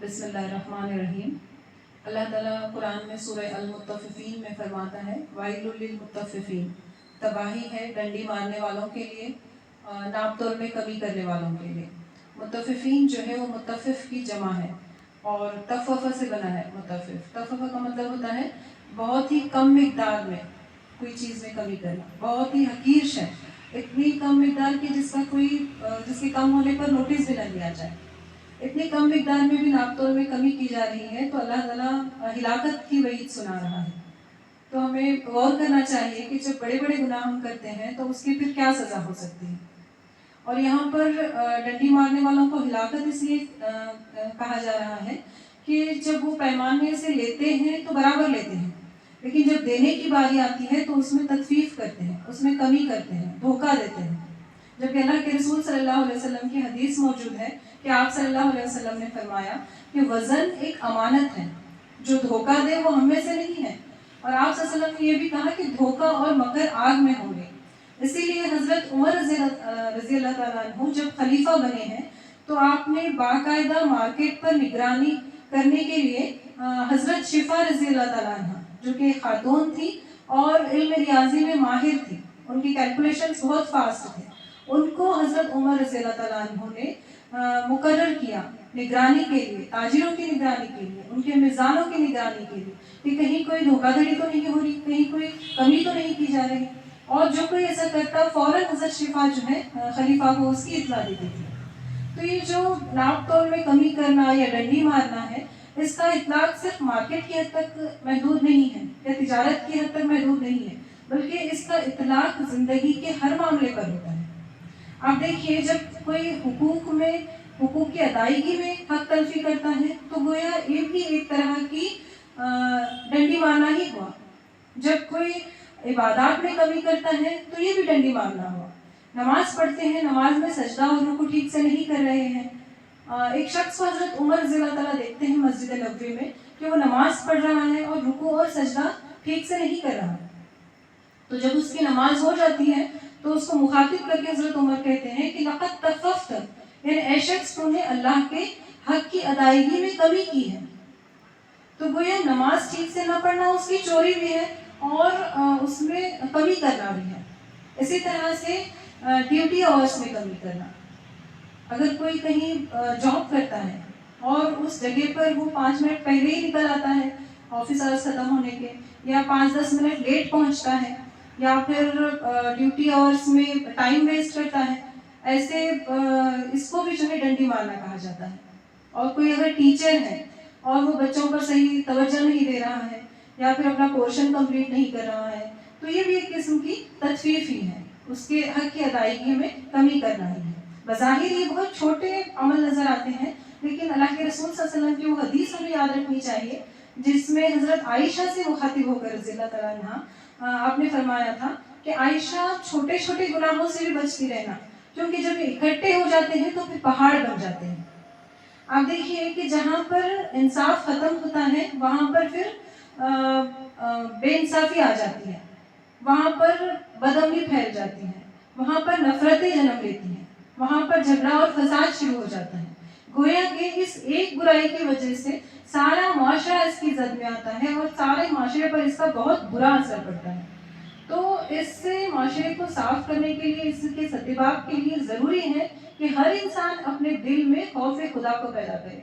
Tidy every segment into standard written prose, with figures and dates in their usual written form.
بسم اللہ الرحمن الرحیم۔ اللہ تعالیٰ قرآن میں سورہ المطففین میں فرماتا ہے وَيْلٌ لِّلْمُطَّفِّفِينَ، تباہی ہے ڈنڈی مارنے والوں کے لیے، ناپ تول میں کمی کرنے والوں کے لیے۔ مطففین جو ہے وہ مطفف کی جمع ہے اور تفوف سے بنا ہے۔ مطفف تفوف کا مطلب ہوتا ہے بہت ہی کم مقدار میں کوئی چیز میں کمی کرنا، بہت ہی حقیر شے، اتنی کم مقدار کی جس کے کم ہونے پر نوٹس بھی نہ لیا جائے، اتنی کم مقدار میں بھی ناپ تول میں کمی کی جا رہی ہے، تو اللہ تعالیٰ ہلاکت کی وعید سنا رہا ہے۔ تو ہمیں غور کرنا چاہیے کہ جب بڑے بڑے گناہ ہم کرتے ہیں تو اس کی پھر کیا سزا ہو سکتی ہے۔ اور یہاں پر ڈنڈی مارنے والوں کو ہلاکت اس لیے کہا جا رہا ہے کہ جب وہ پیمانے سے لیتے ہیں تو برابر لیتے ہیں، لیکن جب دینے کی باری آتی ہے تو اس میں تطفیف کرتے ہیں، اس میں کمی کرتے ہیں، دھوکہ دیتے ہیں۔ جبکہ اللہ کے رسول صلی اللہ علیہ وسلم کی حدیث موجود ہے کہ آپ صلی اللہ علیہ وسلم نے فرمایا کہ وزن ایک امانت ہے، جو دھوکہ دے وہ ہم میں سے نہیں ہے۔ اور آپ صلی اللہ علیہ وسلم نے یہ بھی کہا کہ دھوکہ اور مکر آگ میں ہوں گے۔ اسی لیے حضرت عمر رضی اللہ تعالیٰ عنہ جب خلیفہ بنے ہیں تو آپ نے باقاعدہ مارکیٹ پر نگرانی کرنے کے لیے حضرت شفا رضی اللہ تعالیٰ عنہ، جو کہ خاتون تھی اور علم ریاضی میں ماہر تھی، ان کی کیلکولیشنز بہت فاسٹ تھے، ان کو حضرت عمر رضی اللہ تعالیٰ عنہ نے مقرر کیا نگرانی کے لیے، تاجروں کی نگرانی کے لیے، ان کے میزانوں کی نگرانی کے لیے، کہ کہیں کوئی دھوکہ دھڑی تو نہیں ہو رہی، کہیں کوئی کمی تو نہیں کی جا رہی۔ اور جو کوئی ایسا کرتا فوراً حضرت شفا جو ہے خلیفہ کو اس کی اطلاع دیتی تھی۔ تو یہ جو ناپ تول میں کمی کرنا یا ڈنڈی مارنا ہے، اس کا اطلاق صرف مارکیٹ کی حد تک محدود نہیں ہے یا تجارت کی حد تک محدود نہیں ہے، بلکہ اس کا اطلاق زندگی کے ہر معاملے پر ہوتا ہے۔ آپ دیکھیے جب کوئی حقوق کی ادائیگی میں حق تلفی کرتا ہے تو گویا یہ بھی ایک طرح کی ڈنڈی مارنا ہی ہوا۔ جب کوئی عبادات میں کمی کرتا ہے تو یہ بھی ڈنڈی مارنا ہوا۔ نماز پڑھتے ہیں، نماز میں سجدہ اور رکوع ٹھیک سے نہیں کر رہے ہیں، ایک شخص کو حضرت عمر رضی اللہ تعالیٰ دیکھتے ہیں مسجد نبوی میں کہ وہ نماز پڑھ رہا ہے اور رکوع اور سجدہ ٹھیک سے نہیں کر رہا، تو جب اس کی نماز ہو جاتی ہے تو اس کو مخاطب کر کے حضرت عمر کہتے ہیں کہ لقد تففت، یعنی اے شخص تو نے اللہ کے حق کی ادائیگی میں کمی کی ہے۔ تو گویا نماز ٹھیک سے نہ پڑھنا اس کی چوری بھی ہے اور اس میں کمی کرنا بھی ہے۔ اسی طرح سے ڈیوٹی آورس میں کمی کرنا، اگر کوئی کہیں جاب کرتا ہے اور اس جگہ پر وہ 5 منٹ پہلے ہی نکل آتا ہے آفس آورس ختم ہونے کے، یا 5-10 منٹ لیٹ پہنچتا ہے، یا پھر ڈیوٹی آورس میں ٹائم ویسٹ کرتا ہے، ایسے اس کو بھی جو ہے ڈنڈی مارنا کہا جاتا ہے۔ اور کوئی اگر ٹیچر ہے اور وہ بچوں پر صحیح توجہ نہیں دے رہا ہے یا پھر اپنا پورشن کمپلیٹ نہیں کر رہا ہے، تو یہ بھی ایک قسم کی تطفیف ہی ہے، اس کے حق کی ادائیگی میں کمی کرنا ہی ہے۔ بظاہر یہ بہت چھوٹے عمل نظر آتے ہیں، لیکن اللہ کے رسول صلی اللہ علیہ وسلم کی وہ حدیث ہمیں یاد رکھنی چاہیے جس میں حضرت عائشہ سے مخاطب ہو کر رضی اللہ تعالیٰ عنہ آپ نے فرمایا تھا کہ عائشہ چھوٹے چھوٹے گناہوں سے بھی بچتی رہنا، کیونکہ جب اکٹھے ہو جاتے ہیں تو پھر پہاڑ بن جاتے ہیں۔ آپ دیکھیے کہ جہاں پر انصاف ختم ہوتا ہے وہاں پر پھر بے انصافی آ جاتی ہے، وہاں پر بدامنی پھیل جاتی ہے، وہاں پر نفرتیں جنم لیتی ہیں، وہاں پر جھگڑا اور فساد شروع ہو جاتا ہے۔ گویا کہ اس ایک برائی کی وجہ سے سارا معاشرہ اس کی زد میں آتا ہے اور سارے معاشرے پر اس کا بہت برا اثر پڑتا ہے۔ تو اس سے معاشرے کو صاف کرنے کے لیے، اس کے ستباب کے لیے ضروری ہے کہ ہر انسان اپنے دل میں خوف خدا کو پیدا کرے،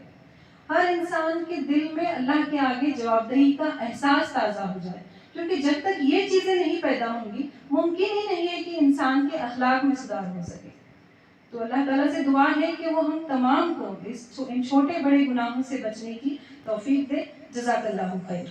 ہر انسان کے دل میں اللہ کے آگے جواب دہی کا احساس تازہ ہو جائے، کیونکہ جب تک یہ چیزیں نہیں پیدا ہوں گی ممکن ہی نہیں ہے کہ انسان کے اخلاق میں سدھار ہو سکے۔ تو اللہ تعالیٰ سے دعا ہے کہ وہ ہم تمام کو ان چھوٹے بڑے گناہوں سے بچنے کی توفیق دے۔ جزاک اللہ خیر۔